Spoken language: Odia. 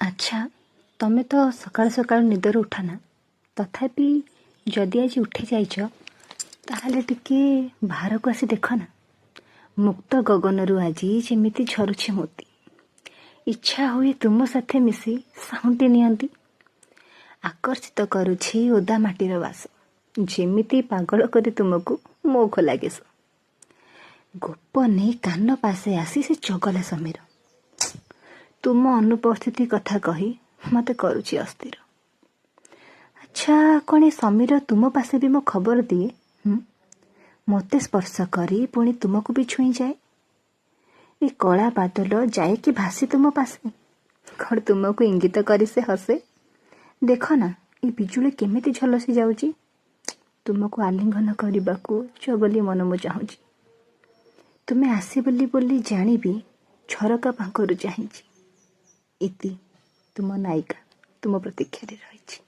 ଆଚ୍ଛା, ତମେ ତ ସକାଳୁ ସକାଳୁ ନିଦରୁ ଉଠନା, ତଥାପି ଯଦି ଆଜି ଉଠି ଯାଇଛ ତାହେଲେ ଟିକେ ବାହାରକୁ ଆସି ଦେଖ ନା। ମୁକ୍ତ ଗଗନରୁ ଆଜି ଯେମିତି ଝରୁଛି ମୋତି। ଇଚ୍ଛା ହୁଏ ତୁମ ସାଥେ ମିଶି ସାଉଁଟି ନିଅନ୍ତି। ଆକର୍ଷିତ କରୁଛି ଓଦା ମାଟିର ବାସ, ଯେମିତି ପାଗଳ କରି ତୁମକୁ ମୋ ଲାଗେ। ଗୋପନେ କାନ ପାଶେ ଆସି ସେ ଚଗଲା ସମୀର ତୁମ ଅନୁପସ୍ଥିତି କଥା କହି ମୋତେ କରୁଛି ଅସ୍ଥିର। ଆଚ୍ଛା, କ'ଣ ଏ ସମୀର ତୁମ ପାଶେ ବି ମୋ ଖବର ଦିଏ? ମୋତେ ସ୍ପର୍ଶ କରି ପୁଣି ତୁମକୁ ବି ଛୁଇଁଯାଏ। ଏ କଳା ବାଦଲ ଯାଏ କି ଭାସି ତୁମ ପାଶେ, କ'ଣ ତୁମକୁ ଇଙ୍ଗିତ କରି ସେ ହସେ? ଦେଖ ନା, ଏ ବିଜୁଳି କେମିତି ଝଲସି ଯାଉଛି। ତୁମକୁ ଆଲିଙ୍ଗନ କରିବାକୁ ଚଗଲି ମନ ମୁଁ ଚାହୁଁଛି। ତୁମେ ଆସିବ ବୋଲି ଜାଣିବି ଝରକା ପାଖରୁ ଚାହିଁଛି। ଇତି ତୁମ ନାୟିକା ତୁମ ପ୍ରତୀକ୍ଷାରେ ରହିଛି।